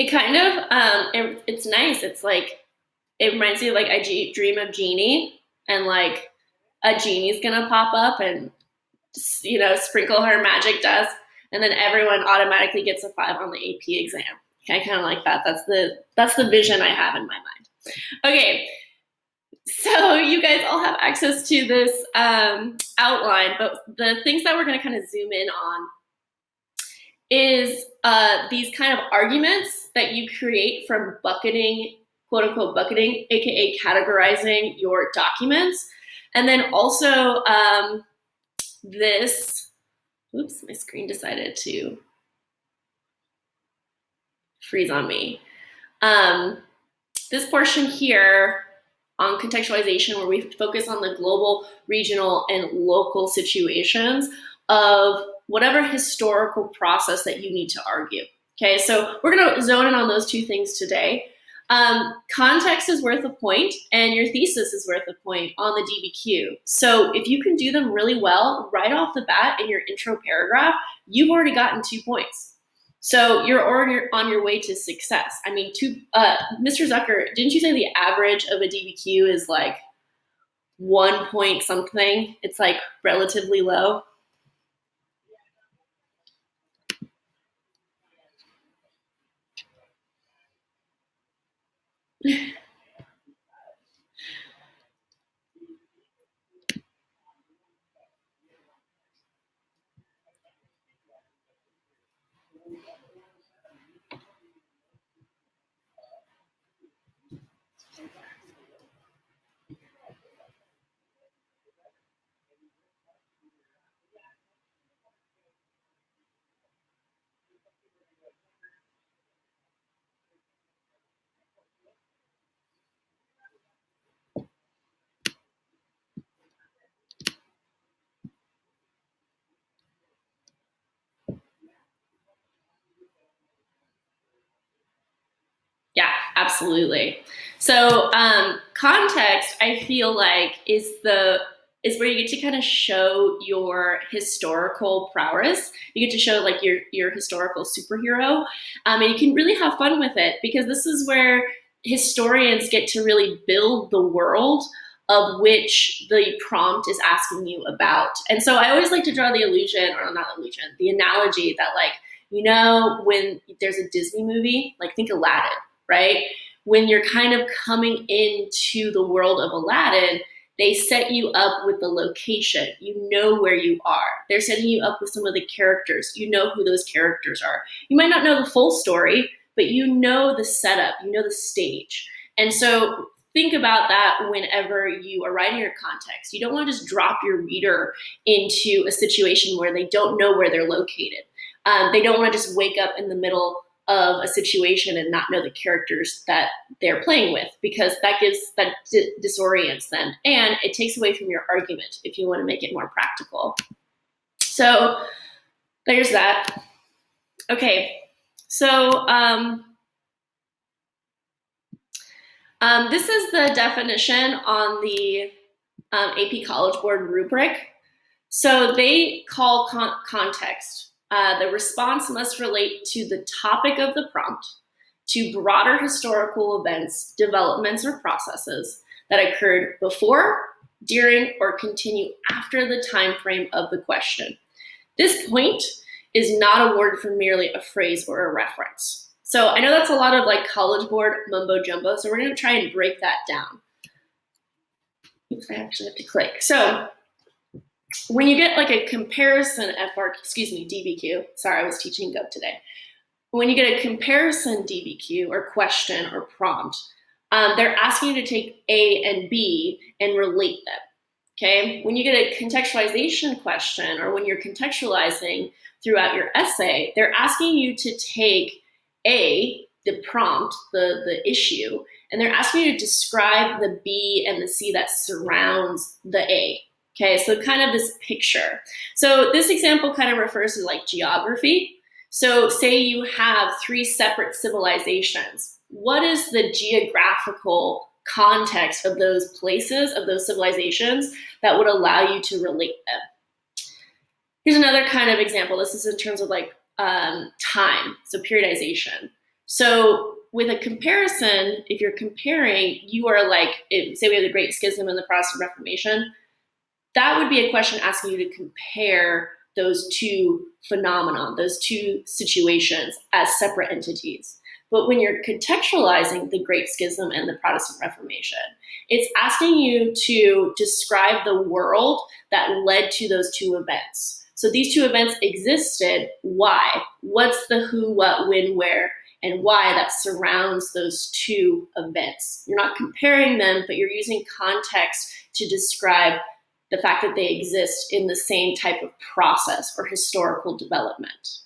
It kind of, it's nice. It's like, it reminds me of like dream of Genie, and like a genie's gonna pop up and, sprinkle her magic dust, and then everyone automatically gets a 5 on the AP exam. I kind of like that. That's the vision I have in my mind. Okay, so you guys all have access to this outline, but the things that we're going to kind of zoom in on is these kind of arguments that you create from bucketing, quote unquote bucketing, aka categorizing your documents. And then also oops, my screen decided to freeze on me. This portion here on contextualization, where we focus on the global, regional, and local situations of whatever historical process that you need to argue. Okay, so we're going to zone in on those two things today. Context is worth a point, and your thesis is worth a point on the DBQ. So if you can do them really well right off the bat in your intro paragraph, you've already gotten 2 points. So you're already on your way to success. I mean, Mr. Zucker, didn't you say the average of a DBQ is like 1 point something? It's like relatively low. Yeah, absolutely. So context, I feel like, is where you get to kind of show your historical prowess. You get to show like your historical superhero, and you can really have fun with it, because this is where historians get to really build the world of which the prompt is asking you about. And so I always like to draw the the analogy that, like, when there's a Disney movie, like think Aladdin, right? When you're kind of coming into the world of Aladdin, they set you up with the location. You know where you are. They're setting you up with some of the characters. You know who those characters are. You might not know the full story, but you know the setup, you know the stage. And so think about that whenever you are writing your context. You don't want to just drop your reader into a situation where they don't know where they're located. They don't want to just wake up in the middle of a situation and not know the characters that they're playing with, because that disorients them, and it takes away from your argument if you want to make it more practical. So there's that. Okay, so this is the definition on the AP College Board rubric. So they call context. The response must relate to the topic of the prompt, to broader historical events, developments, or processes that occurred before, during, or continue after the time frame of the question. This point is not a word for merely a phrase or a reference. So I know that's a lot of like College Board mumbo jumbo, so we're going to try and break that down. Oops, I actually have to click. So when you get like a comparison DBQ, sorry, I was teaching Gov today. When you get a comparison DBQ or question or prompt, they're asking you to take A and B and relate them, okay? When you get a contextualization question, or when you're contextualizing throughout your essay, they're asking you to take A, the prompt, the issue, and they're asking you to describe the B and the C that surrounds the A. Okay, so kind of this picture. So this example kind of refers to like geography. So say you have 3 separate civilizations. What is the geographical context of those places, of those civilizations, that would allow you to relate them? Here's another kind of example. This is in terms of like time, so periodization. So with a comparison, if you're comparing, you are like, say we have the Great Schism and the Protestant Reformation, that would be a question asking you to compare those two phenomena, those two situations as separate entities. But when you're contextualizing the Great Schism and the Protestant Reformation, it's asking you to describe the world that led to those two events. So these two events existed. Why? What's the who, what, when, where, and why that surrounds those two events? You're not comparing them, but you're using context to describe the fact that they exist in the same type of process or historical development.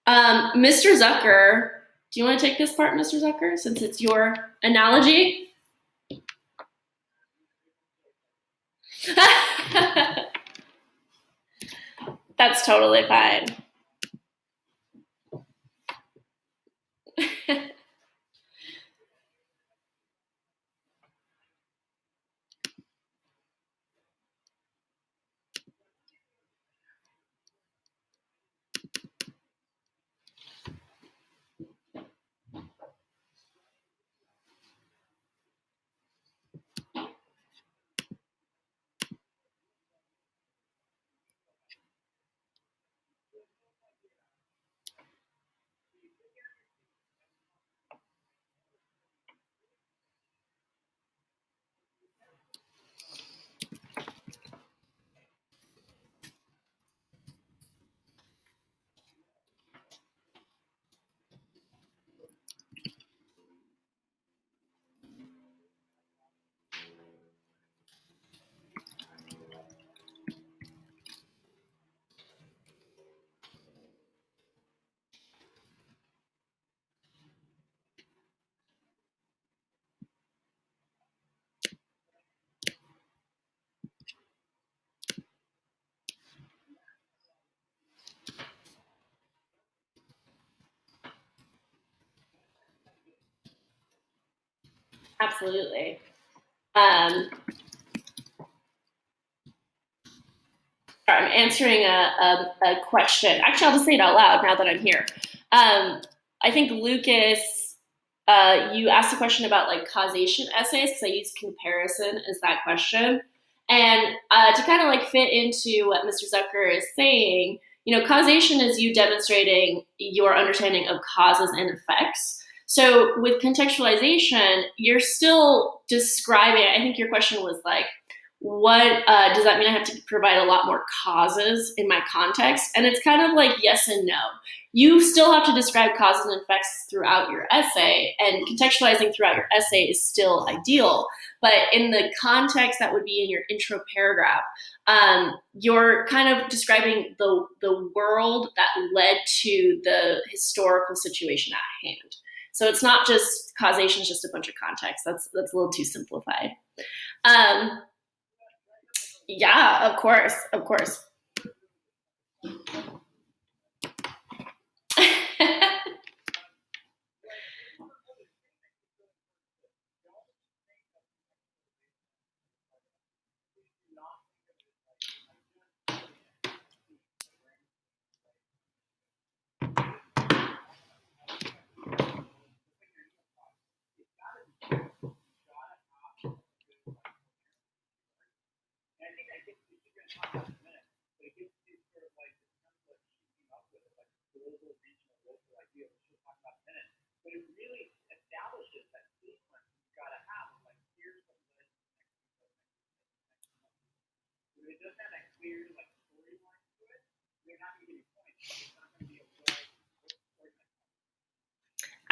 Mr. Zucker, do you want to take this part, Mr. Zucker, since it's your analogy? That's totally fine. Absolutely. I'm answering a question. Actually, I'll just say it out loud now that I'm here. I think Lucas, you asked a question about like causation essays because I used comparison as that question. And to kind of like fit into what Mr. Zucker is saying, you know, causation is you demonstrating your understanding of causes and effects. So with contextualization, you're still describing, I think your question was like, what does that mean? I have to provide a lot more causes in my context? And it's kind of like yes and no. You still have to describe causes and effects throughout your essay, and contextualizing throughout your essay is still ideal. But in the context that would be in your intro paragraph, you're kind of describing the world that led to the historical situation at hand. So it's not just causation; it's just a bunch of context. That's a little too simplified. Yeah, of course, of course.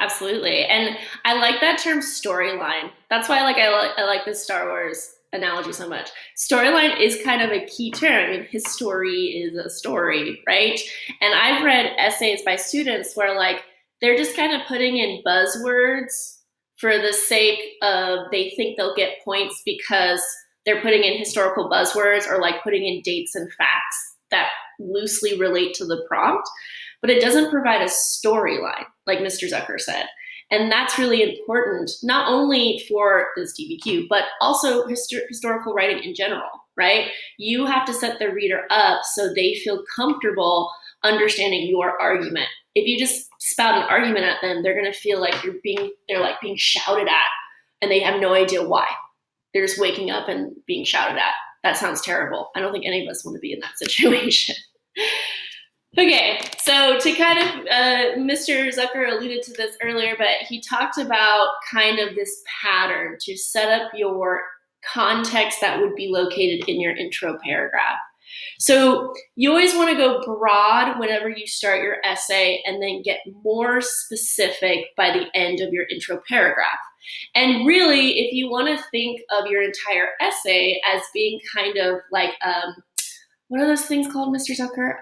Absolutely. And I like that term storyline. That's why I like this Star Wars analogy so much. Storyline is kind of a key term. I mean, his story is a story, right? And I've read essays by students where like they're just kind of putting in buzzwords for the sake of they think they'll get points because they're putting in historical buzzwords or like putting in dates and facts that loosely relate to the prompt, but it doesn't provide a storyline, like Mr. Zucker said. And that's really important, not only for this DBQ, but also historical writing in general, right? You have to set the reader up so they feel comfortable understanding your argument. if you just spout an argument at them, they're going to feel like they're like being shouted at, and they have no idea why. They're just waking up and being shouted at. That sounds terrible. I don't think any of us want to be in that situation. Okay, so to kind of, Mr. Zucker alluded to this earlier, but he talked about kind of this pattern to set up your context that would be located in your intro paragraph. So you always want to go broad whenever you start your essay and then get more specific by the end of your intro paragraph. And really, if you want to think of your entire essay as being kind of like, what are those things called, Mr. Zucker?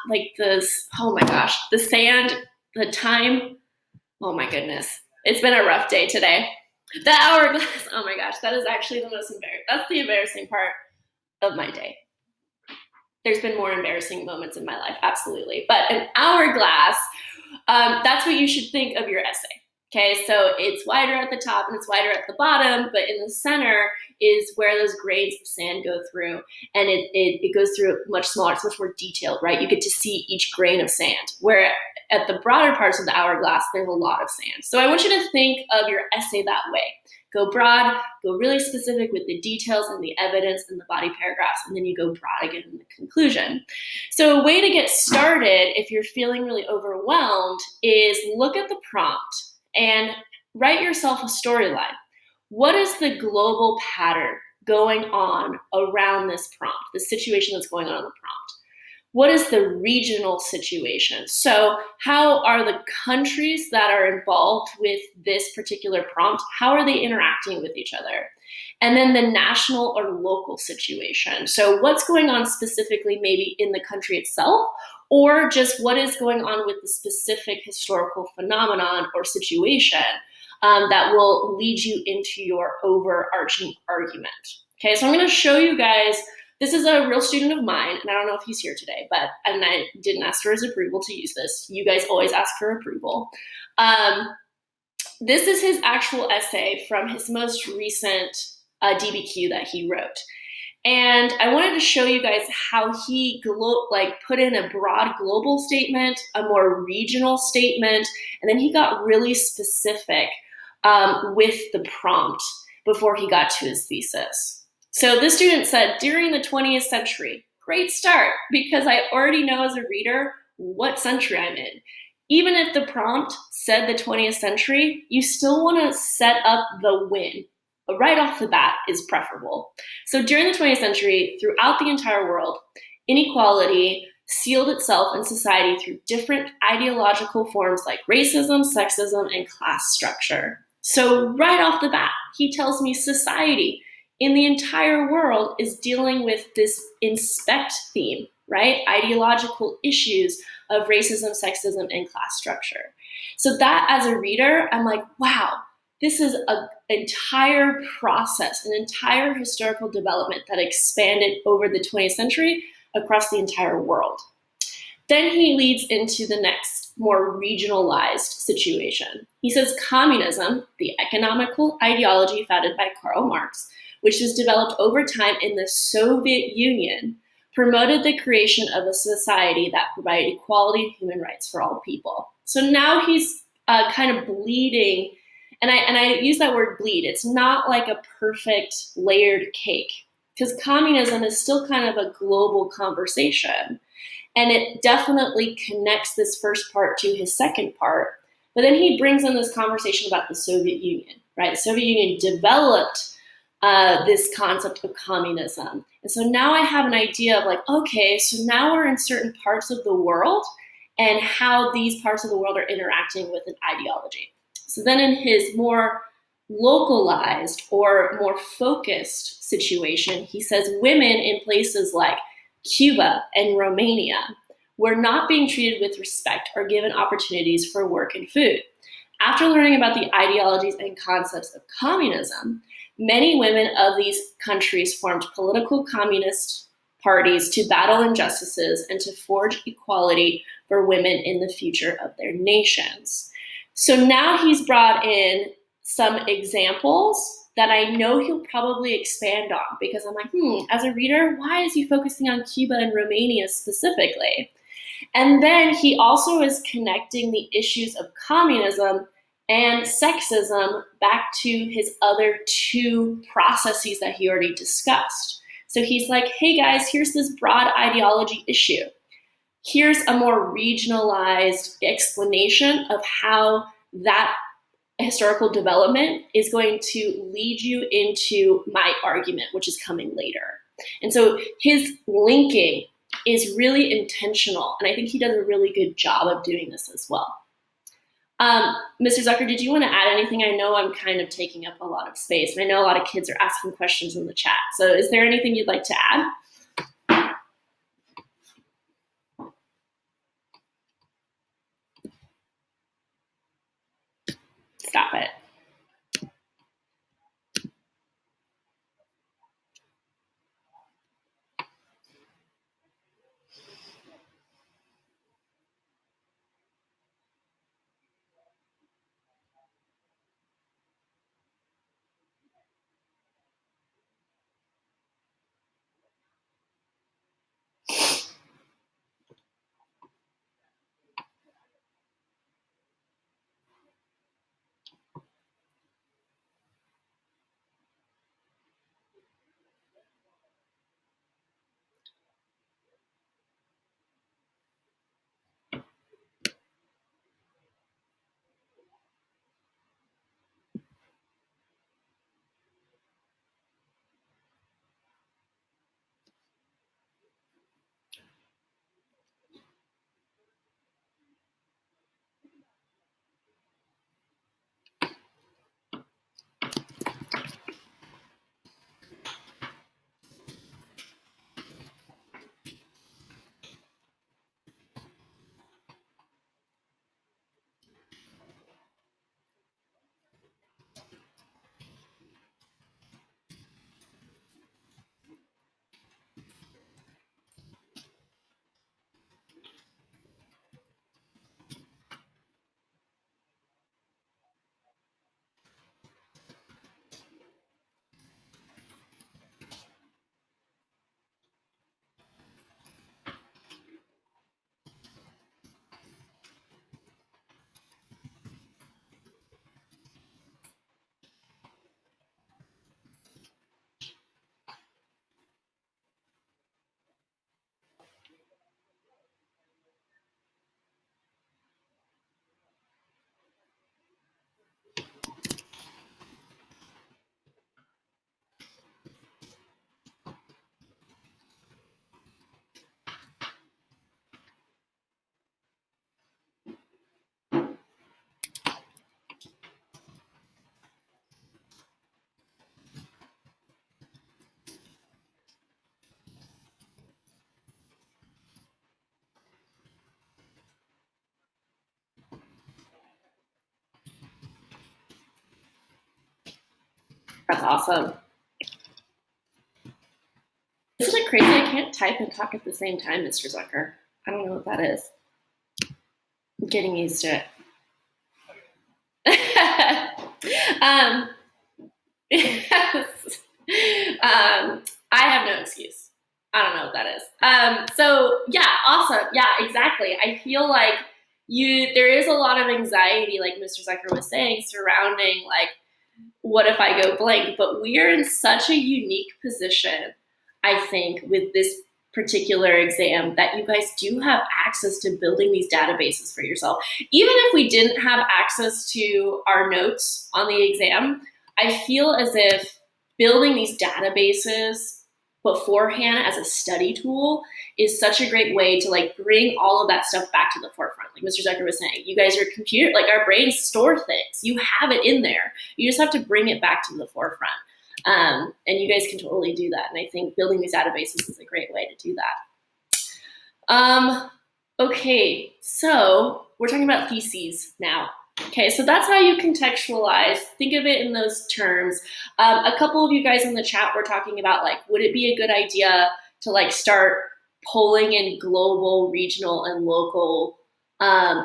Like this, oh my gosh, the sand, the time. Oh my goodness. It's been a rough day today. The hourglass, oh my gosh, that is actually that's the embarrassing part of my day. There's been more embarrassing moments in my life, absolutely. But an hourglass, that's what you should think of your essay. Okay, so it's wider at the top and it's wider at the bottom, but in the center is where those grains of sand go through, and it goes through much smaller, it's much more detailed, right? You get to see each grain of sand, where at the broader parts of the hourglass, there's a lot of sand. So I want you to think of your essay that way. Go broad, go really specific with the details and the evidence and the body paragraphs, and then you go broad again in the conclusion. So a way to get started, if you're feeling really overwhelmed, is look at the prompt and write yourself a storyline. What is the global pattern going on around this prompt, the situation that's going on in the prompt? What is the regional situation? So how are the countries that are involved with this particular prompt, how are they interacting with each other? And then the national or local situation. So what's going on specifically maybe in the country itself, or just what is going on with the specific historical phenomenon or situation that will lead you into your overarching argument. Okay, so I'm going to show you guys. This is a real student of mine, and I don't know if he's here today, and I didn't ask for his approval to use this. You guys always ask for approval. This is his actual essay from his most recent DBQ that he wrote. And I wanted to show you guys how he put in a broad global statement, a more regional statement, and then he got really specific with the prompt before he got to his thesis. So this student said, during the 20th century, great start, because I already know as a reader what century I'm in. Even if the prompt said the 20th century, you still want to set up the when. But right off the bat is preferable. So during the 20th century, throughout the entire world, inequality sealed itself in society through different ideological forms like racism, sexism, and class structure. So right off the bat, he tells me society in the entire world is dealing with this inspect theme, right? Ideological issues of racism, sexism, and class structure. So that as a reader, I'm like, wow, this is an entire process, an entire historical development that expanded over the 20th century across the entire world. Then he leads into the next, more regionalized situation. He says communism, the economical ideology founded by Karl Marx, which was developed over time in the Soviet Union, promoted the creation of a society that provided equality and human rights for all people. So now he's kind of bleeding. And I use that word bleed. It's not like a perfect layered cake, because communism is still kind of a global conversation. And it definitely connects this first part to his second part. But then he brings in this conversation about the Soviet Union, right? The Soviet Union developed this concept of communism. And so now I have an idea of like, okay, so now we're in certain parts of the world and how these parts of the world are interacting with an ideology. So then in his more localized or more focused situation, he says women in places like Cuba and Romania were not being treated with respect or given opportunities for work and food. After learning about the ideologies and concepts of communism, many women of these countries formed political communist parties to battle injustices and to forge equality for women in the future of their nations. So now he's brought in some examples that I know he'll probably expand on, because I'm like, as a reader, why is he focusing on Cuba and Romania specifically? And then he also is connecting the issues of communism and sexism back to his other two processes that he already discussed. So he's like, hey guys, here's this broad ideology issue. Here's a more regionalized explanation of how that historical development is going to lead you into my argument, which is coming later. And so his linking is really intentional, and I think he does a really good job of doing this as well. Mr. Zucker, did you want to add anything? I know I'm kind of taking up a lot of space, and I know a lot of kids are asking questions in the chat. So is there anything you'd like to add? Stop it. That's awesome. Isn't it crazy? I can't type and talk at the same time, Mr. Zucker. I don't know what that is. I'm getting used to it. Yes. I have no excuse. I don't know what that is. So yeah, awesome. Yeah, exactly. I feel like there is a lot of anxiety, like Mr. Zucker was saying, surrounding like, what if I go blank? But we are in such a unique position, I think, with this particular exam that you guys do have access to building these databases for yourself. Even if we didn't have access to our notes on the exam, I feel as if building these databases beforehand as a study tool is such a great way to like bring all of that stuff back to the forefront. Like Mr. Zucker was saying, you guys are computer, like our brains store things. You have it in there. You just have to bring it back to the forefront. And you guys can totally do that. And I think building these databases is a great way to do that. Okay, so we're talking about theses now. Okay, so that's how you contextualize. Think of it in those terms. A couple of you guys in the chat were talking about like, would it be a good idea to like start pulling in global, regional, and local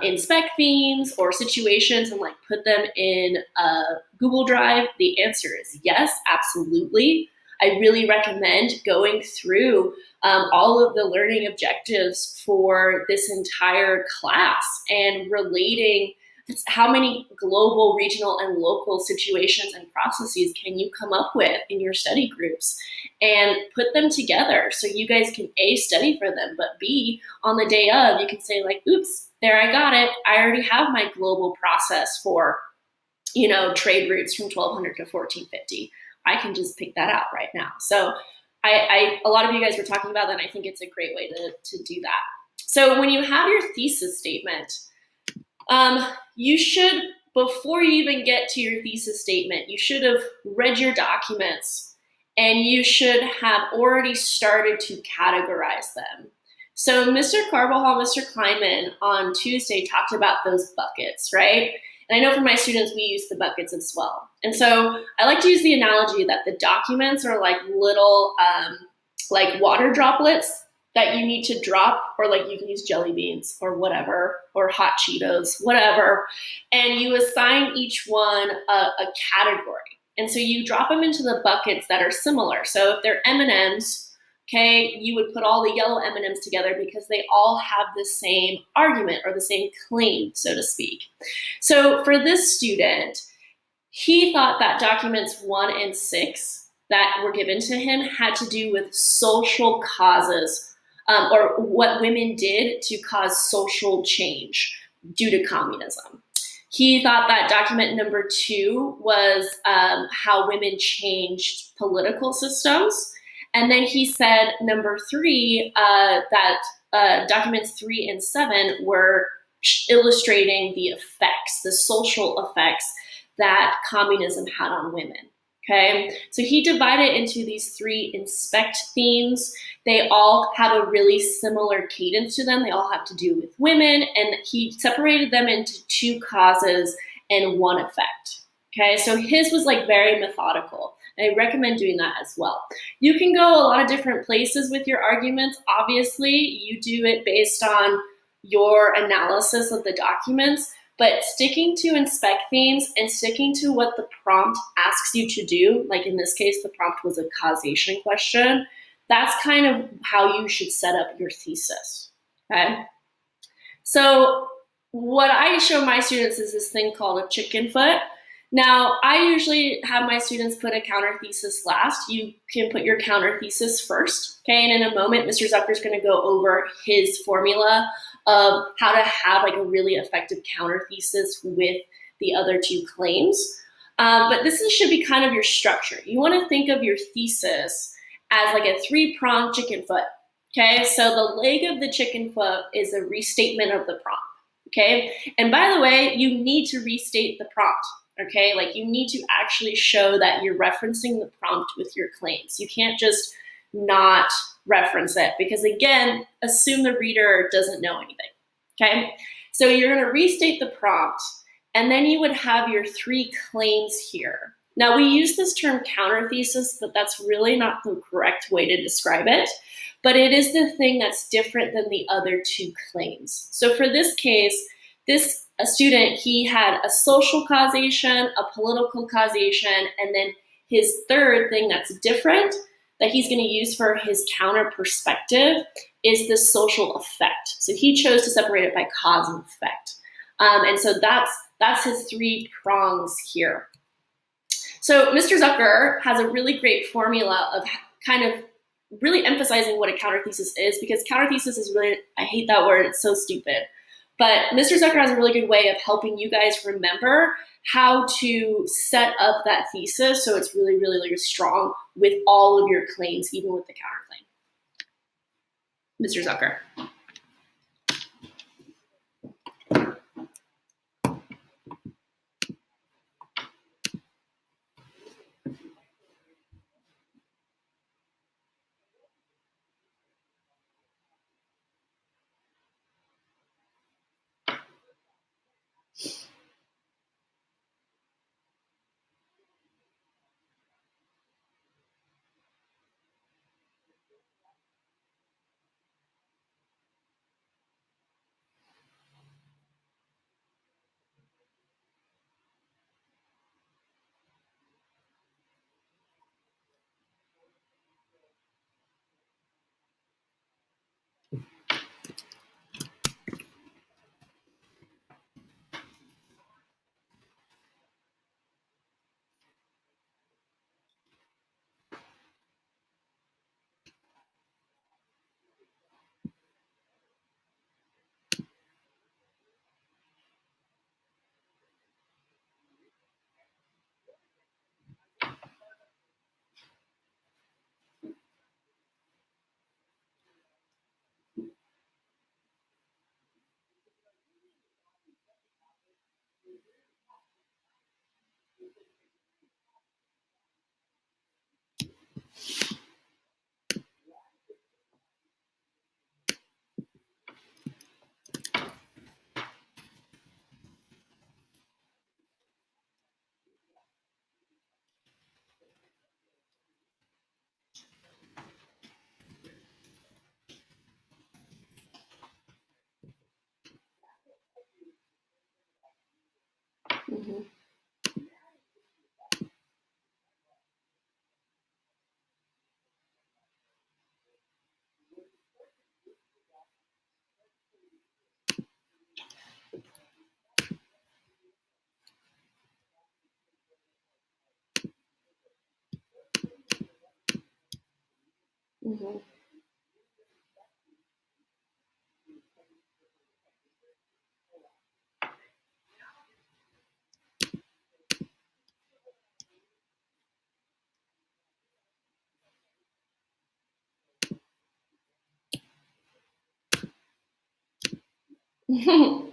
inspect themes or situations and like put them in a Google Drive? The answer is yes, absolutely. I really recommend going through all of the learning objectives for this entire class and relating how many global, regional, and local situations and processes can you come up with in your study groups and put them together so you guys can A, study for them, but B, on the day of, you can say like, oops, there I got it. I already have my global process for, trade routes from 1200 to 1450. I can just pick that out right now. So a lot of you guys were talking about that, and I think it's a great way to do that. So when you have your thesis statement, you should, before you even get to your thesis statement, you should have read your documents and you should have already started to categorize them. So Mr. Carbajal, Mr. Kleinman on Tuesday talked about those buckets, right? And I know for my students, we use the buckets as well. And so I like to use the analogy that the documents are like little like water droplets that you need to drop, or like you can use jelly beans or whatever, or hot Cheetos, whatever. And you assign each one a category. And so you drop them into the buckets that are similar. So if they're M&Ms, okay, you would put all the yellow M&Ms together because they all have the same argument or the same claim, so to speak. So for this student, he thought that documents 1 and 6 that were given to him had to do with social causes, or what women did to cause social change due to communism. He thought that document number 2 was how women changed political systems. And then he said number 3, that documents 3 and 7 were illustrating the effects, the social effects that communism had on women. Okay, so he divided into these 3 inspect themes. They all have a really similar cadence to them. They all have to do with women, and he separated them into 2 causes and 1 effect. Okay, so his was like very methodical. I recommend doing that as well. You can go a lot of different places with your arguments. Obviously, you do it based on your analysis of the documents, but sticking to inspect themes and sticking to what the prompt asks you to do, like in this case, the prompt was a causation question, that's kind of how you should set up your thesis, okay? So what I show my students is this thing called a chicken foot. Now, I usually have my students put a counter thesis last. You can put your counter thesis first, okay? And in a moment, Mr. Zucker is gonna go over his formula of how to have like a really effective counter thesis with the other 2 claims. But should be kind of your structure. You wanna think of your thesis as like a 3-pronged chicken foot, okay? So the leg of the chicken foot is a restatement of the prompt, okay? And by the way, you need to restate the prompt. Okay, like you need to actually show that you're referencing the prompt with your claims. You can't just not reference it because again, assume the reader doesn't know anything, okay? So you're gonna restate the prompt and then you would have your 3 claims here. Now we use this term counter thesis, but that's really not the correct way to describe it, but it is the thing that's different than the other 2 claims. So for this case, a student, he had a social causation, a political causation, and then his third thing that's different that he's going to use for his counter perspective is the social effect. So he chose to separate it by cause and effect. And so that's his 3 prongs here. So Mr. Zucker has a really great formula of kind of really emphasizing what a counter thesis is, because counter thesis is really, I hate that word, it's so stupid. But Mr. Zucker has a really good way of helping you guys remember how to set up that thesis so it's really, really, really strong with all of your claims, even with the counterclaim. Mr. Zucker. Mm-hmm. Mm-hmm.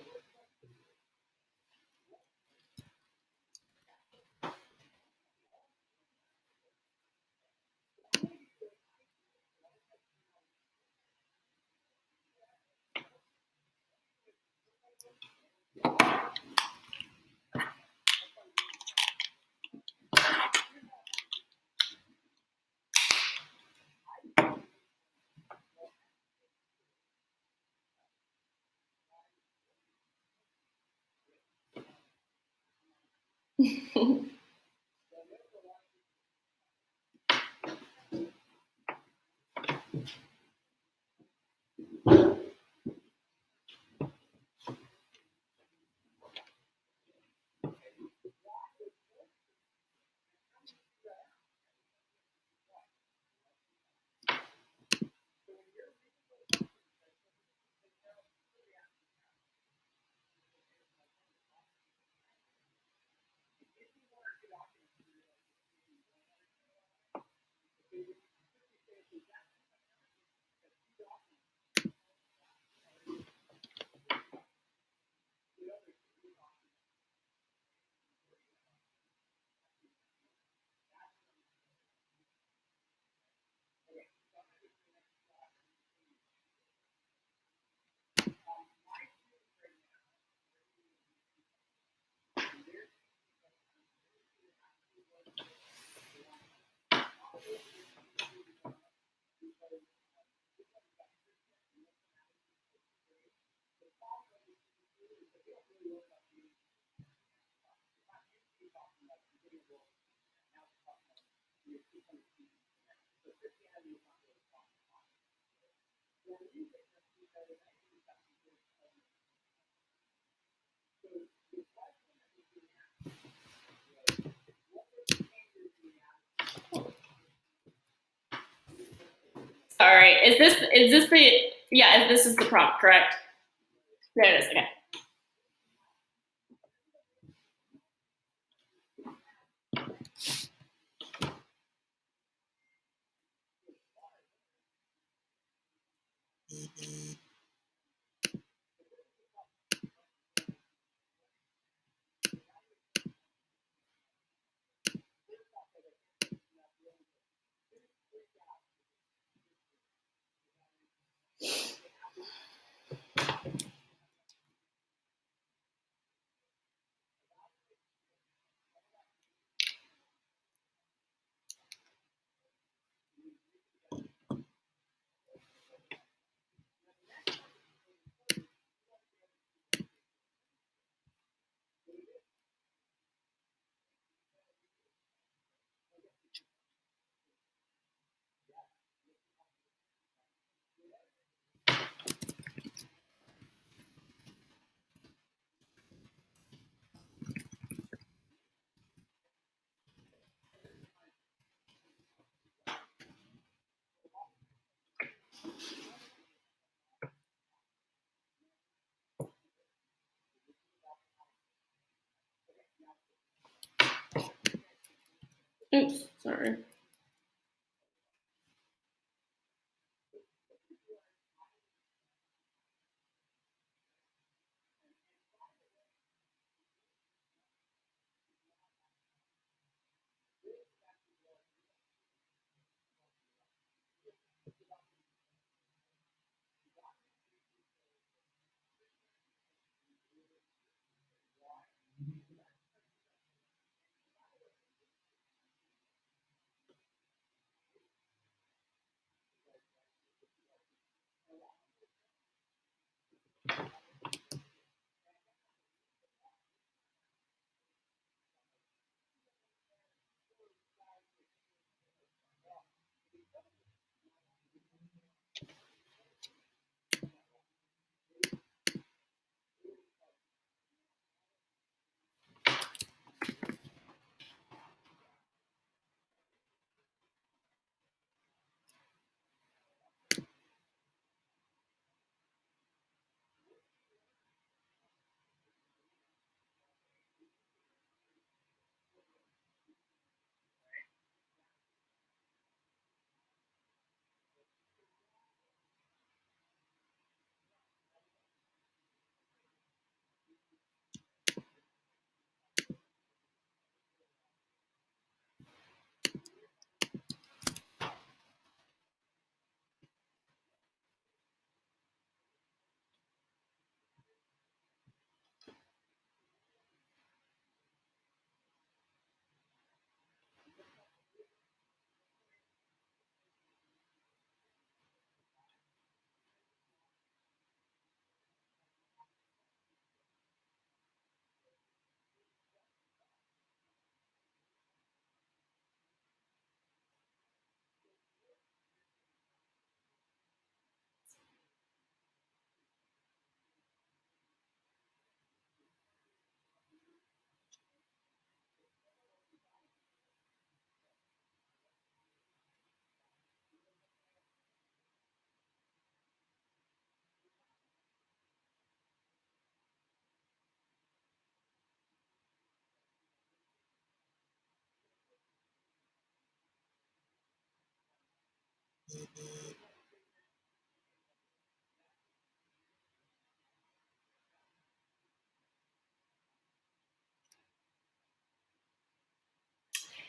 All right. Is this the yeah? This is the prompt, correct? There it is. Okay. Oops. Sorry.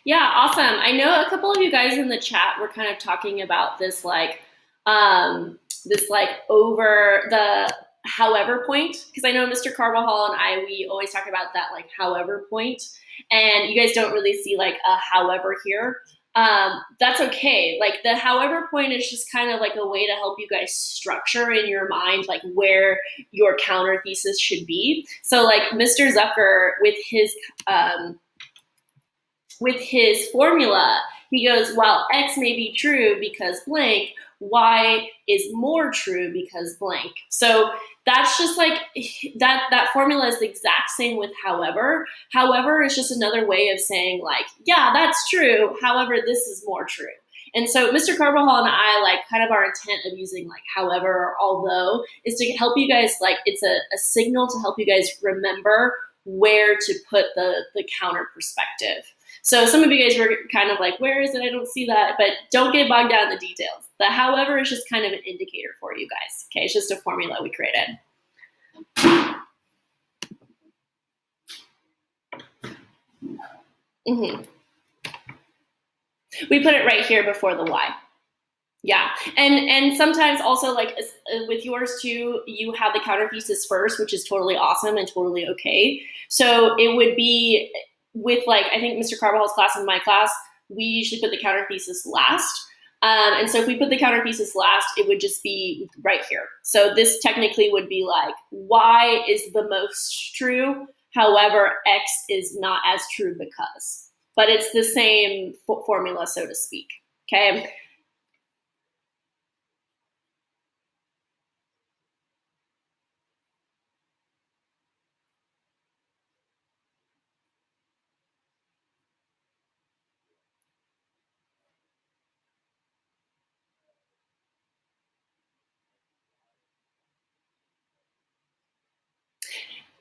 Yeah, awesome. I know a couple of you guys in the chat were kind of talking about this like over the however point, because I know Mr. Carvajal and I, we always talk about that like however point, and you guys don't really see like a however here. That's okay. Like the however point is just kind of like a way to help you guys structure in your mind like where your counter thesis should be. So like Mr. Zucker with his formula, he goes, well, X may be true because blank, Y is more true because blank. So that's just like that formula is the exact same with however. However, is just another way of saying like, yeah, that's true. However, this is more true. And so Mr. Carvajal and I like kind of our intent of using like however or although is to help you guys like it's a signal to help you guys remember where to put the counter perspective. So some of you guys were kind of like, where is it? I don't see that. But don't get bogged down in the details. The however is just kind of an indicator for you guys. Okay, it's just a formula we created. Mm-hmm. We put it right here before the Y. Yeah, and sometimes also like with yours too, you have the counter thesis first, which is totally awesome and totally okay. So it would be with like I think Mr. Carvajal's class and my class, we usually put the counter thesis last. And so if we put the counter thesis last, it would just be right here. So this technically would be like Y is the most true, however, X is not as true because. But it's the same formula, so to speak. Okay.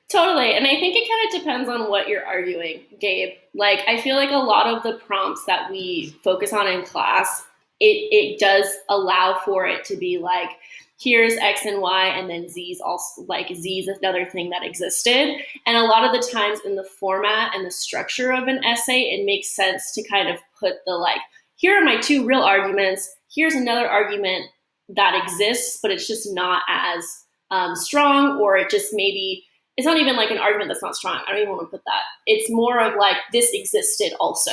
Totally. And I think it kind of depends on what you're arguing, Gabe. Like, I feel like a lot of the prompts that we focus on in class, it does allow for it to be like, here's X and Y, and then Z's also, like, Z's another thing that existed. And a lot of the times in the format and the structure of an essay, it makes sense to kind of put the like, here are my two real arguments, here's another argument that exists, but it's just not as strong, or it just maybe it's not even like an argument that's not strong. I don't even want to put that. It's more of like this existed also.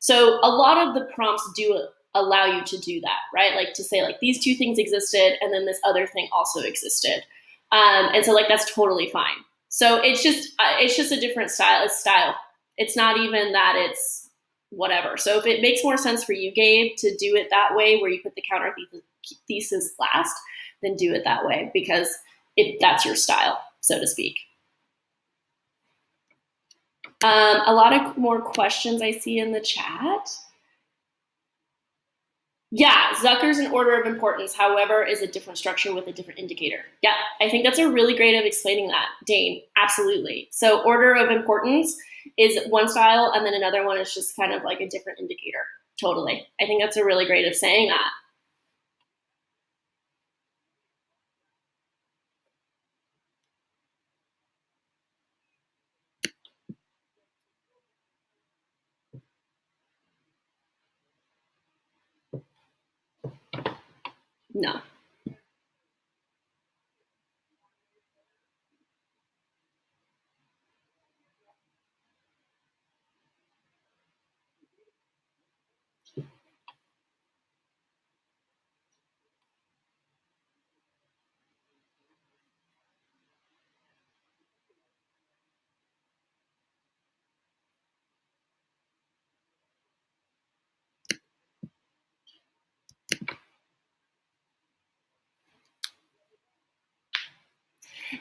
So a lot of the prompts do allow you to do that, right? Like to say like these two things existed and then this other thing also existed. And so like that's totally fine. So it's just a different style. It's style. It's not even that it's whatever. So if it makes more sense for you, Gabe, to do it that way where you put the counter thesis last, then do it that way because that's your style, so to speak. A lot of more questions I see in the chat. Yeah, Zucker's in order of importance, however, is a different structure with a different indicator. Yeah, I think that's a really great way of explaining that, Dane. Absolutely. So order of importance is one style, and then another one is just kind of like a different indicator. Totally. I think that's a really great way of saying that. No.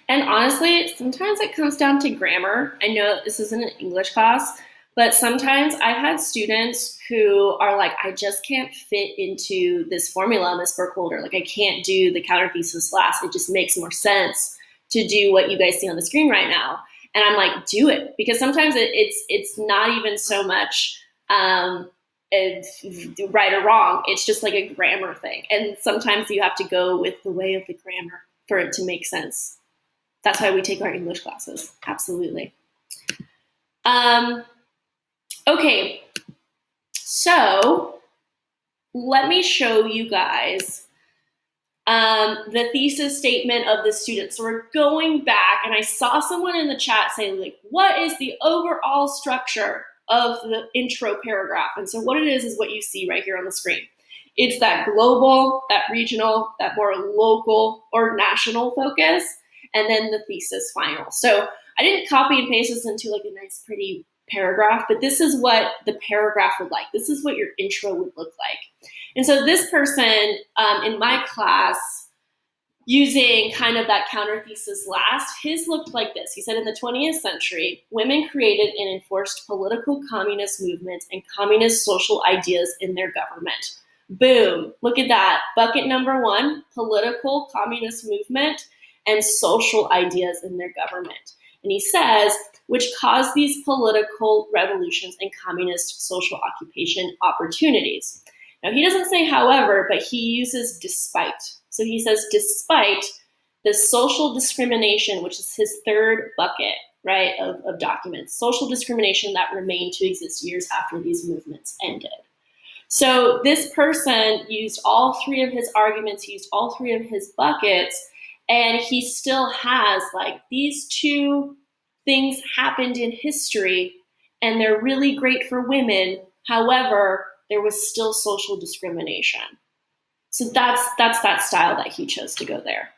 And honestly, sometimes it comes down to grammar. I know this isn't an English class, but sometimes I've had students who are like, I just can't fit into this formula, Miss Burkholder. Like, I can't do the counter thesis last. It just makes more sense to do what you guys see on the screen right now. And I'm like, do it. Because sometimes it's not even so much, right or wrong. It's just like a grammar thing. And sometimes you have to go with the way of the grammar for it to make sense. That's why we take our English classes. Absolutely. Okay, so let me show you guys the thesis statement of the student. So we're going back, and I saw someone in the chat say, like, what is the overall structure of the intro paragraph? And so what it is what you see right here on the screen. It's that global, that regional, that more local or national focus, and then the thesis final. So I didn't copy and paste this into like a nice, pretty paragraph, but this is what the paragraph would like. This is what your intro would look like. And so this person in my class, using kind of that counter thesis last, his looked like this. He said, in the 20th century, women created and enforced political communist movements and communist social ideas in their government. Boom, look at that. Bucket number one, political communist movement and social ideas in their government. And he says, which caused these political revolutions and communist social occupation opportunities. Now, he doesn't say however, but he uses despite. So he says, despite the social discrimination, which is his third bucket, right, of documents, social discrimination that remained to exist years after these movements ended. So this person used all three of his arguments, he used all three of his buckets, and he still has like these two things happened in history, and they're really great for women. However, there was still social discrimination. So that's that style that he chose to go there.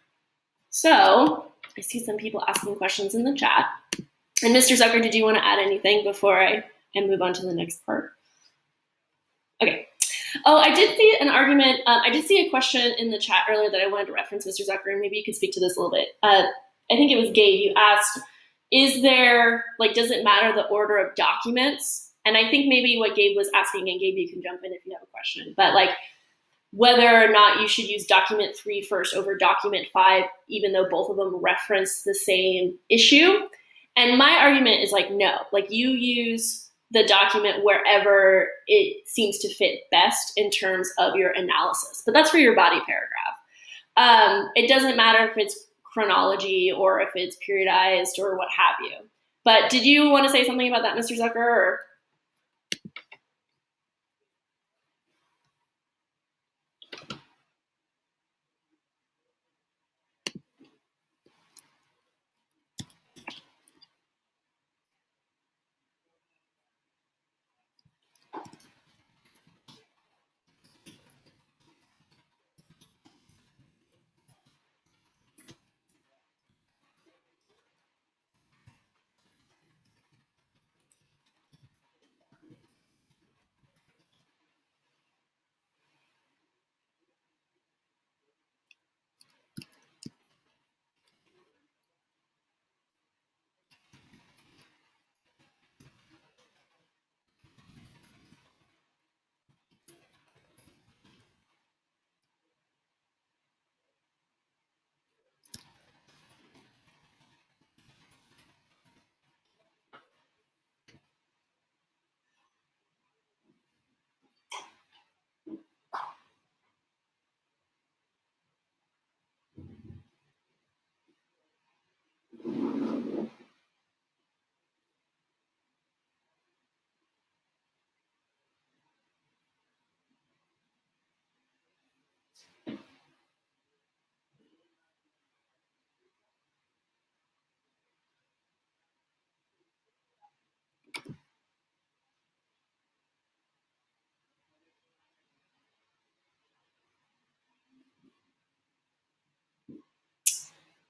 So I see some people asking questions in the chat. And Mr. Zucker, did you want to add anything before I move on to the next part? Okay. Oh, I did see an argument. I did see a question in the chat earlier that I wanted to reference, Mr. Zucker, and maybe you could speak to this a little bit. I think it was Gabe. You asked, is there, like, does it matter the order of documents? And I think maybe what Gabe was asking, and Gabe, you can jump in if you have a question, but like whether or not you should use document 3 first over document 5, even though both of them reference the same issue. And my argument is like, no, like you use the document wherever it seems to fit best in terms of your analysis, but that's for your body paragraph. It doesn't matter if it's chronology or if it's periodized or what have you. But did you want to say something about that, Mr. Zucker? Or?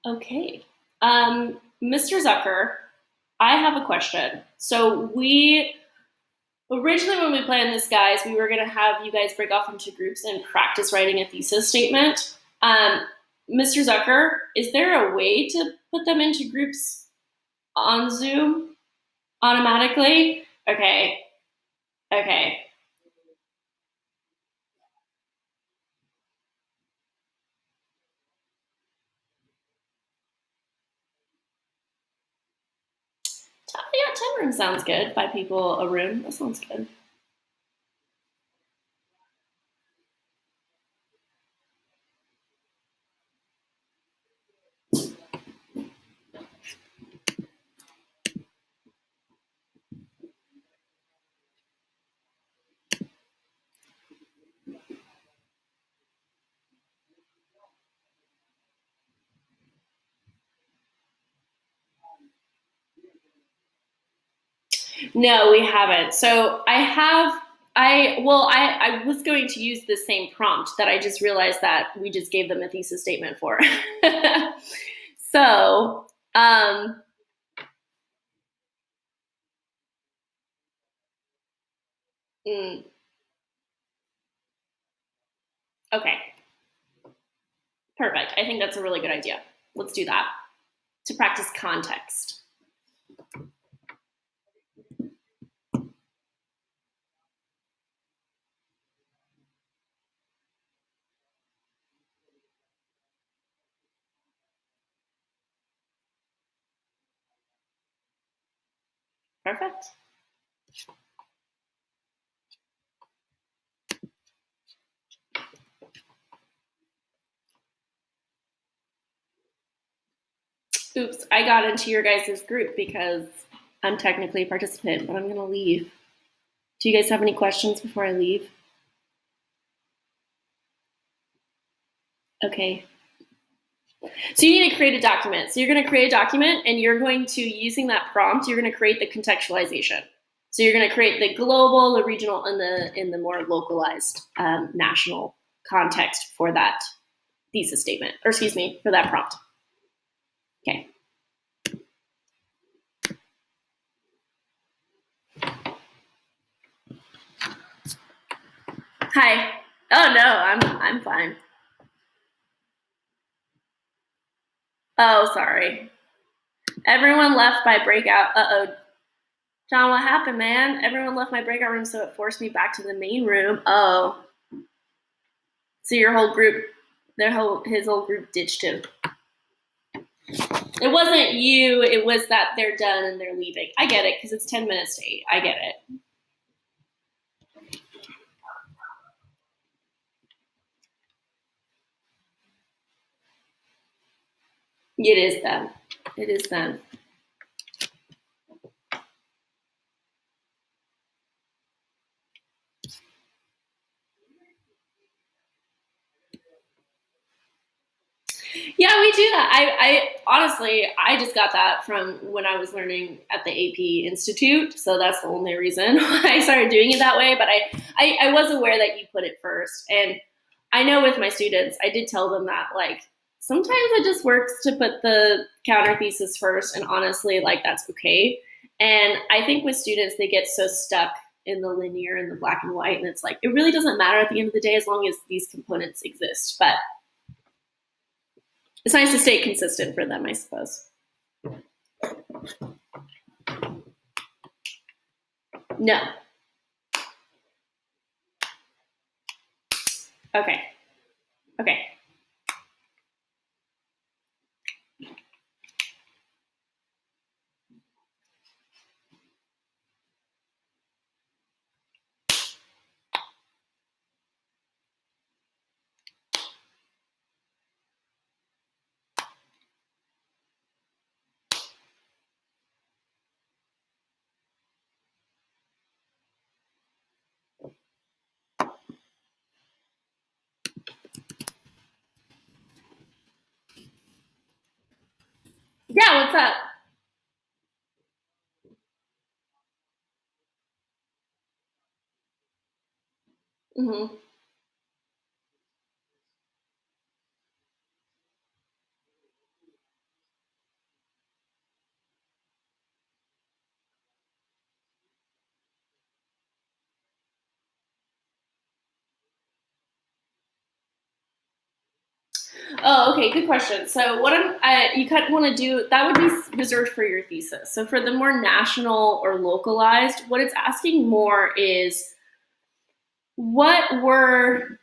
Okay. Mr. Zucker, I have a question. So we originally, when we planned this, guys, we were going to have you guys break off into groups and practice writing a thesis statement. Mr. Zucker, is there a way to put them into groups on Zoom automatically? Okay. Okay. Yeah, 10 rooms sounds good. 5 people a room. That sounds good. No, we haven't. So I was going to use the same prompt that I just realized that we just gave them a thesis statement for. So, mm, okay, perfect. I think that's a really good idea. Let's do that to practice context. Perfect. Oops, I got into your guys' group because I'm technically a participant, but I'm going to leave. Do you guys have any questions before I leave? Okay. So you need to create a document. So you're going to create a document and you're going to, using that prompt, you're going to create the contextualization. So you're going to create the global, the regional, and the more localized national context for that thesis statement, or excuse me, for that prompt. Okay. Hi. Oh no, I'm fine. Oh, sorry. Everyone left my breakout. Uh-oh. John, what happened, man? Everyone left my breakout room, so it forced me back to the main room. Oh. So your whole group, his whole group ditched him. It wasn't you, it was that they're done and they're leaving. I get it, because it's 10 minutes to 8. I get it. It is them. It is them. Yeah, we do that. I honestly, I just got that from when I was learning at the AP Institute. So that's the only reason why I started doing it that way. But I was aware that you put it first. And I know with my students, I did tell them that, like, sometimes it just works to put the counter thesis first. And honestly, like, that's okay. And I think with students, they get so stuck in the linear and the black and white. And it's like, it really doesn't matter at the end of the day as long as these components exist. But it's nice to stay consistent for them, I suppose. No. Okay. Okay. Yeah, what's up? Mm-hmm. Oh, okay. Good question. So, what you kind of want to do, that would be reserved for your thesis. So, for the more national or localized, what it's asking more is what were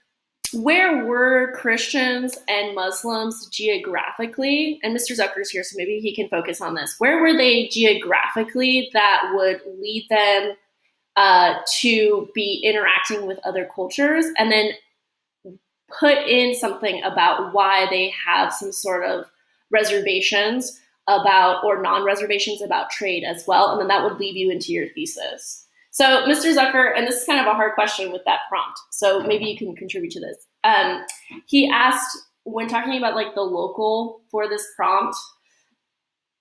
where were Christians and Muslims geographically? And Mr. Zucker's here, so maybe he can focus on this. Where were they geographically that would lead them to be interacting with other cultures? And then put in something about why they have some sort of reservations about, or non-reservations about, trade as well. And then that would lead you into your thesis. So Mr. Zucker, and this is kind of a hard question with that prompt, so maybe you can contribute to this. He asked, when talking about like the local for this prompt,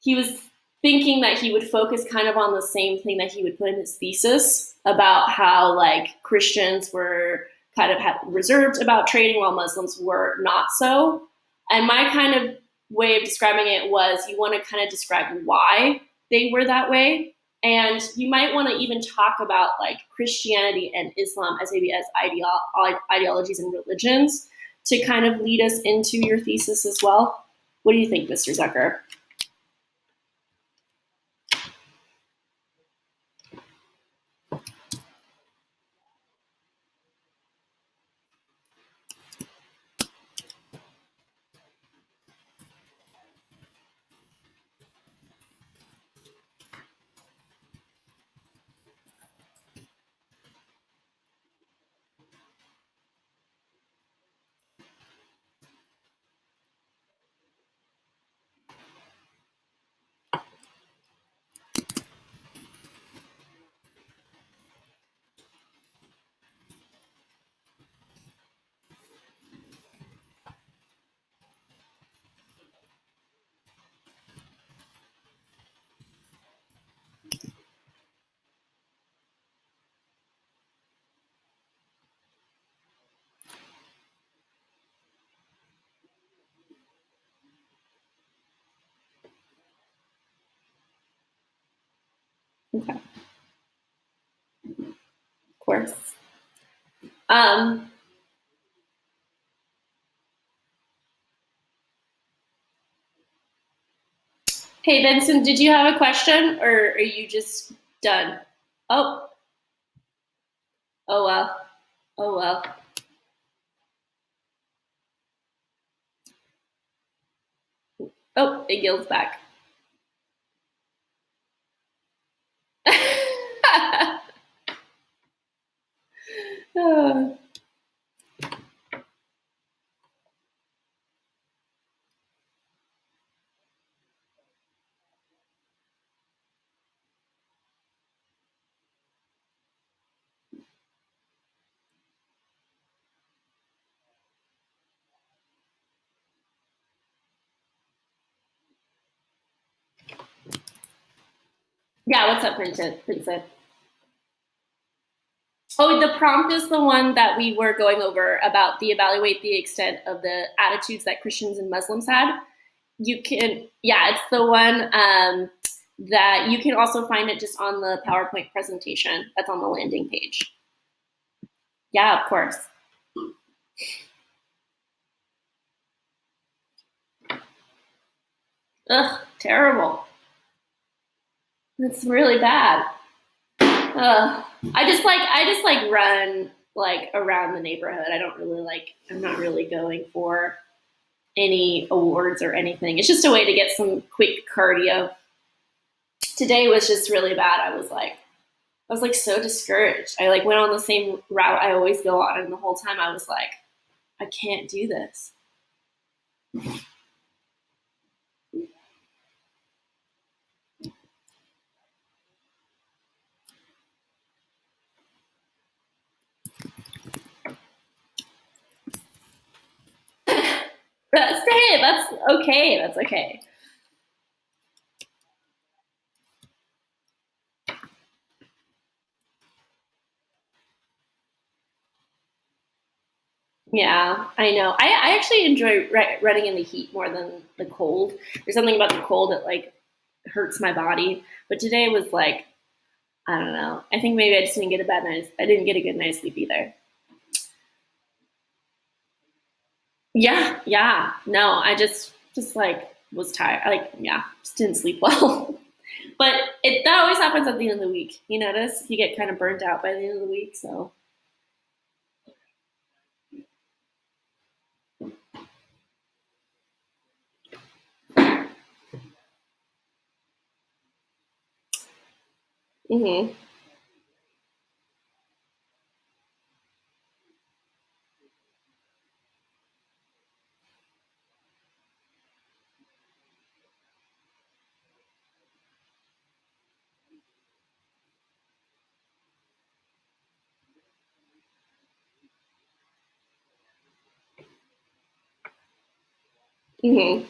he was thinking that he would focus kind of on the same thing that he would put in his thesis about how like Christians were kind of reserved about trading while Muslims were not so. And my kind of way of describing it was you want to kind of describe why they were that way. And you might want to even talk about like Christianity and Islam as maybe as ideologies and religions to kind of lead us into your thesis as well. What do you think, Mr. Zucker? Okay, of course. Um, hey, Vincent, did you have a question or are you just done? Oh, oh well. Oh well. Oh, it Gil's back. Yeah, what's up, Vincent? Oh, the prompt is the one that we were going over about the evaluate the extent of the attitudes that Christians and Muslims had. You can, yeah, it's the one that you can also find it just on the PowerPoint presentation that's on the landing page. Yeah, of course. Ugh, terrible. It's really bad. Ugh. I just like run like around the neighborhood. I don't really like. I'm not really going for any awards or anything. It's just a way to get some quick cardio. Today was just really bad. I was like so discouraged. I like went on the same route I always go on, and the whole time I was like, I can't do this. That's hey, that's okay. That's okay. Yeah, I know. I actually enjoy running in the heat more than the cold. There's something about the cold that like hurts my body. But today was like, I don't know. I think maybe I just didn't get a bad night. I didn't get a good night's sleep either. Yeah, yeah. No, I just like was tired. Like, yeah, just didn't sleep well. But that always happens at the end of the week. You notice you get kind of burnt out by the end of the week. So, hmm, hmm.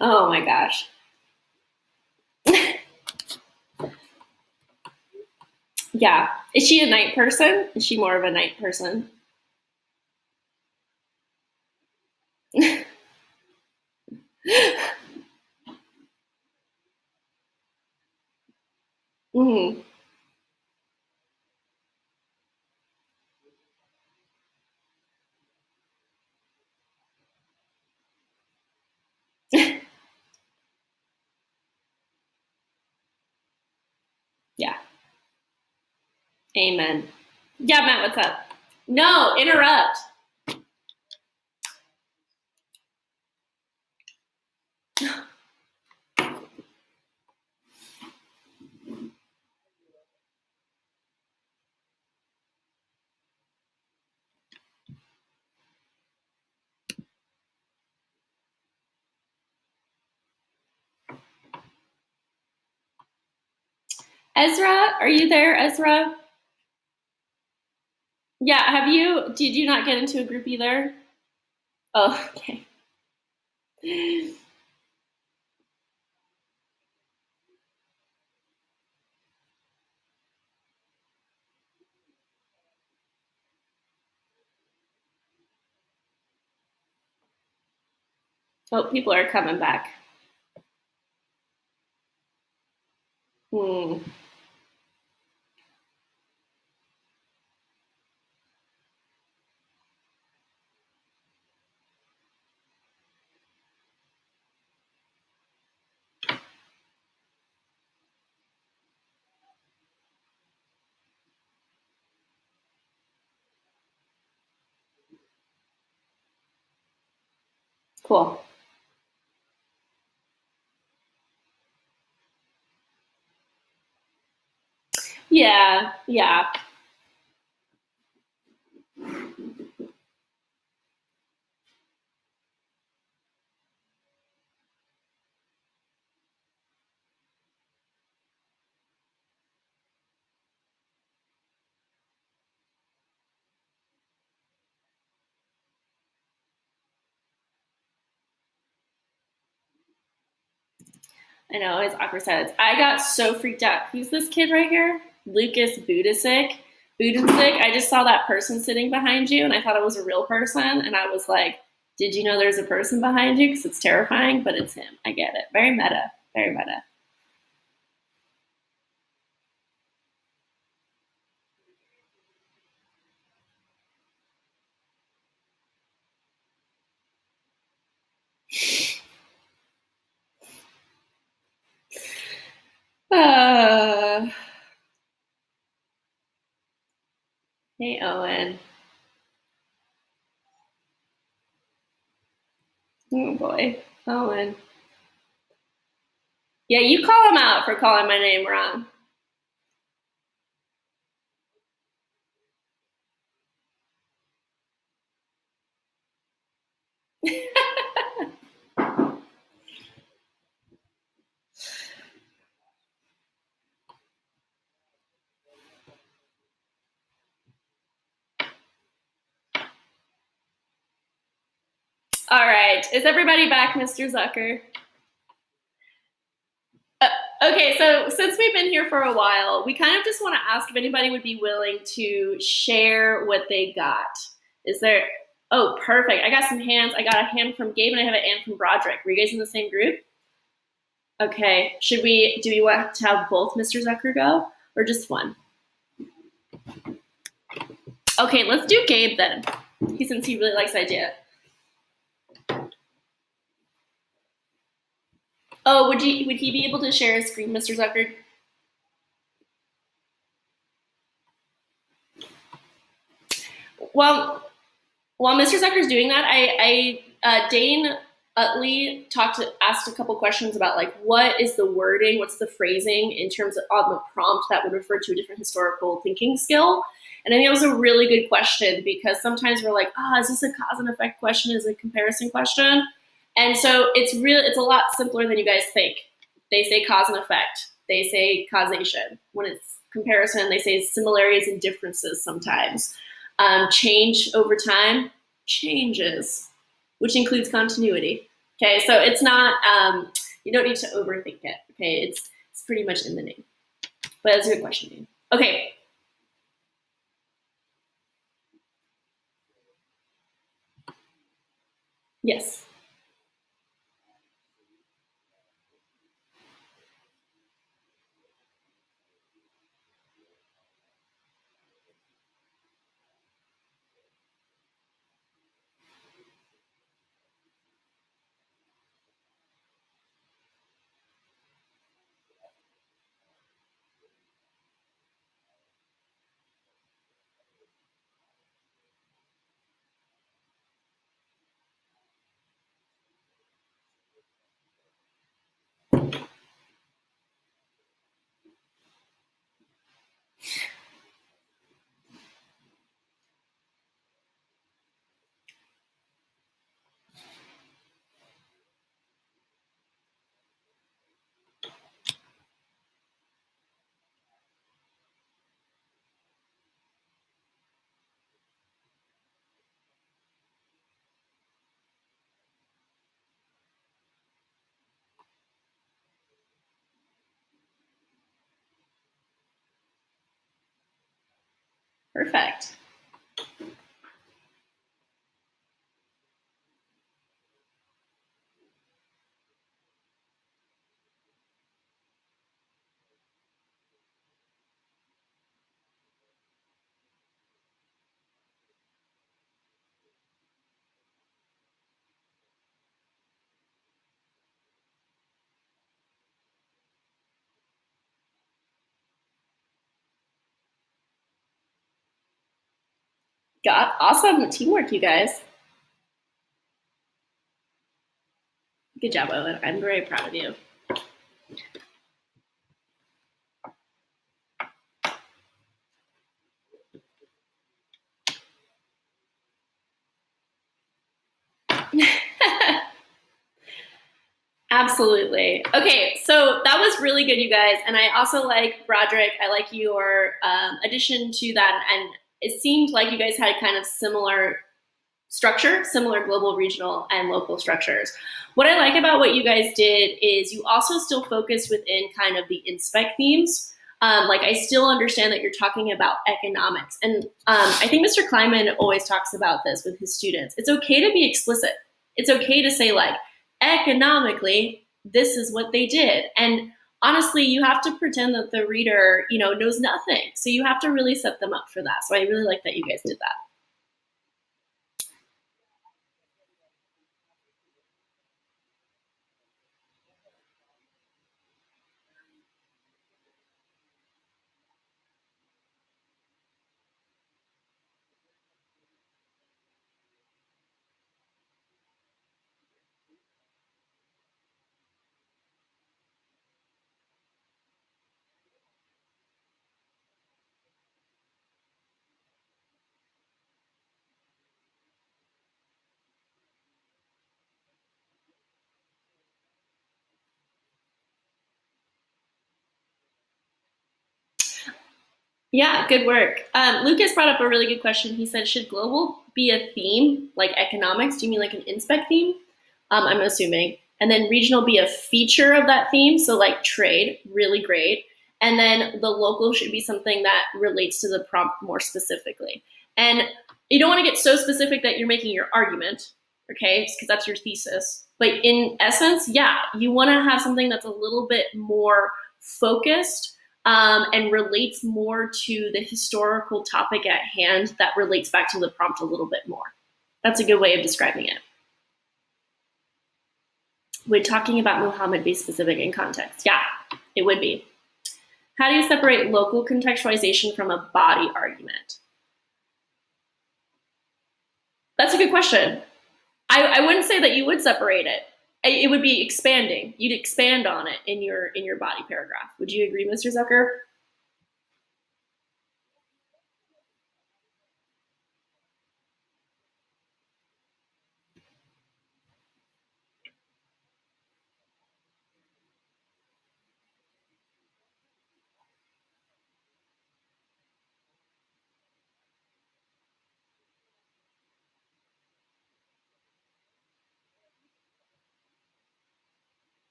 Oh my gosh. Yeah. Is she a night person? Is she more of a night person? Mm. Yeah. Amen. Yeah, Matt, what's up? No, interrupt. Ezra, are you there, Ezra? Yeah, did you not get into a group either? Oh, okay. Oh, people are coming back. Hmm. Cool. Yeah, yeah. I know, it's awkward silence. I got so freaked out. Who's this kid right here? Lucas Budisic. Budisic. I just saw that person sitting behind you and I thought it was a real person. And I was like, did you know there's a person behind you? Because it's terrifying, but it's him. I get it. Very meta. Very meta. Uh, hey, Owen. Oh, boy. Owen. Yeah, you call him out for calling my name wrong. All right. Is everybody back, Mr. Zucker? Uh, okay, so since we've been here for a while, we kind of just want to ask if anybody would be willing to share what they got. Is there? Oh, perfect. I got some hands. I got a hand from Gabe and I have an hand from Broderick. Were you guys in the same group? Okay. Do we want to have both Mr. Zucker go or just one? Okay, let's do Gabe then. Since he really likes the idea. Oh, would he be able to share his screen, Mr. Zucker? Well, while Mr. Zucker's doing that, Dane Utley asked a couple questions about like what is the wording, what's the phrasing in terms of on the prompt that would refer to a different historical thinking skill. And I think it was a really good question because sometimes we're like, is this a cause and effect question? Is it a comparison question? And so it's a lot simpler than you guys think. They say cause and effect. They say causation. When it's comparison, they say similarities and differences sometimes. Change over time changes, which includes continuity. Okay, so it's not, you don't need to overthink it. Okay, it's pretty much in the name. But it's a good question, dude. Okay. Yes. Perfect. Got awesome teamwork, you guys. Good job, Owen. I'm very proud of you. Absolutely. Okay, so that was really good, you guys. And I also like Broderick. I like your addition to that. And it seemed like you guys had kind of similar structure, similar global, regional, and local structures. What I like about what you guys did is you also still focus within kind of the inspect themes. Like I still understand that you're talking about economics. And I think Mr. Kleiman always talks about this with his students. It's okay to be explicit. It's okay to say like, economically, this is what they did. And honestly, you have to pretend that the reader, knows nothing. So you have to really set them up for that. So I really like that you guys did that. Yeah, good work. Lucas brought up a really good question. He said, should global be a theme like economics? Do you mean like an inspect theme? I'm assuming. And then regional be a feature of that theme. So like trade, really great. And then the local should be something that relates to the prompt more specifically. And you don't want to get so specific that you're making your argument, okay? Because that's your thesis. But in essence, yeah, you want to have something that's a little bit more focused and relates more to the historical topic at hand that relates back to the prompt a little bit more. That's a good way of describing it. Would talking about Muhammad be specific in context? Yeah, it would be. How do you separate local contextualization from a body argument? That's a good question. I wouldn't say that you would separate it. It would be expanding. You'd expand on it in your body paragraph. Would you agree, Mr. Zucker?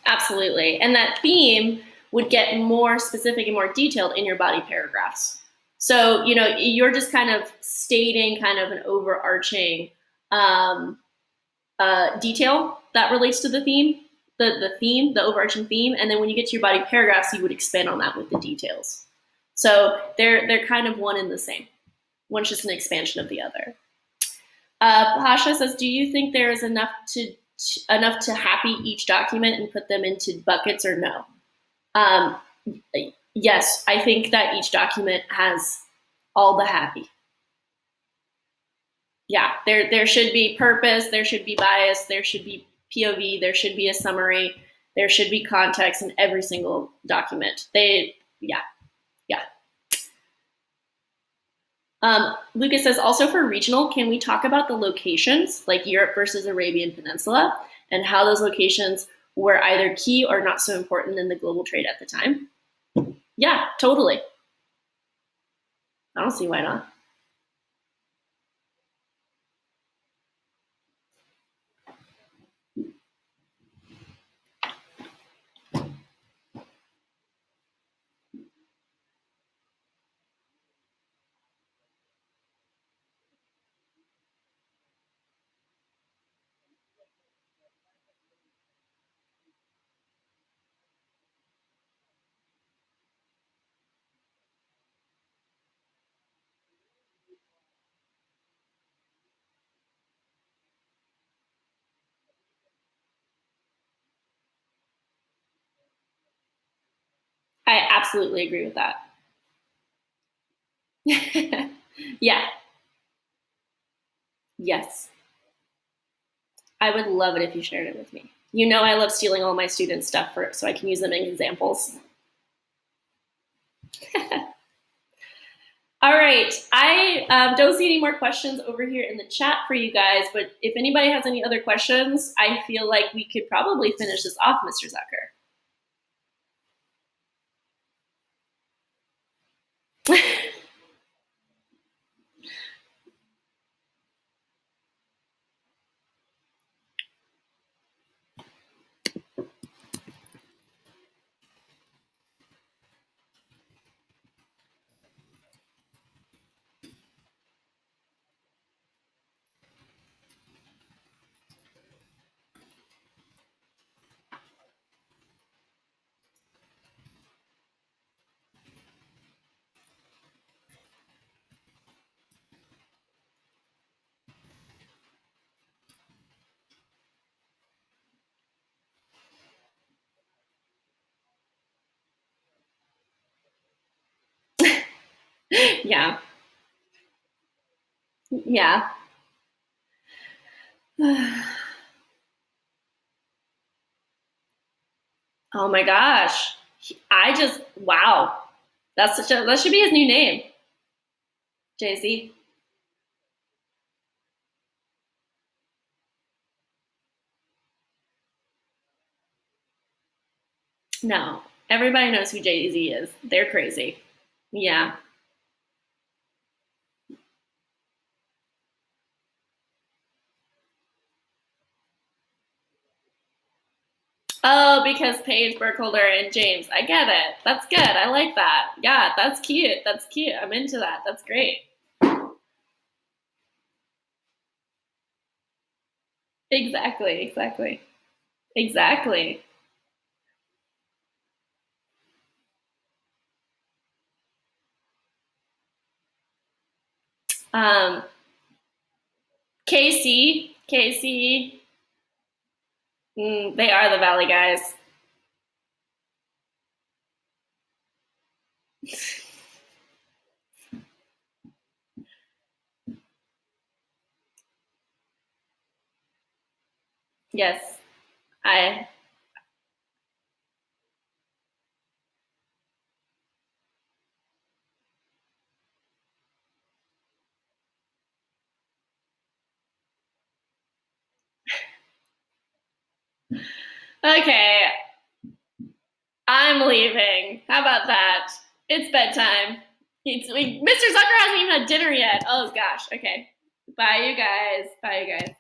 Absolutely. And that theme would get more specific and more detailed in your body paragraphs. So, you're just kind of stating kind of an overarching detail that relates to the theme, the overarching theme. And then when you get to your body paragraphs, you would expand on that with the details. So they're kind of one and the same. One's just an expansion of the other. Pasha says, do you think there is enough to happy each document and put them into buckets, or no? Yes, I think that each document has all the happy. Yeah, there should be purpose, there should be bias, there should be POV, there should be a summary, there should be context in every single document. Yeah. Lucas says, also for regional, can we talk about the locations, like Europe versus Arabian Peninsula, and how those locations were either key or not so important in the global trade at the time? Yeah, totally. I don't see why not. I absolutely agree with that. Yeah. Yes. I would love it if you shared it with me. I love stealing all my students' stuff so I can use them in examples. All right. I don't see any more questions over here in the chat for you guys, but if anybody has any other questions, I feel like we could probably finish this off, Mr. Zucker. Yeah. Yeah. Oh my gosh. Wow. That should be his new name. Jay-Z. No. Everybody knows who Jay-Z is. They're crazy. Yeah. Oh, because Paige, Burkholder, and James. I get it. That's good. I like that. Yeah, that's cute. That's cute. I'm into that. That's great. Exactly. Um, KC, they are the Valley guys. Yes, I. Okay, I'm leaving. How about that? It's bedtime. Mr. Zucker hasn't even had dinner yet. Oh gosh. Okay. Bye, you guys.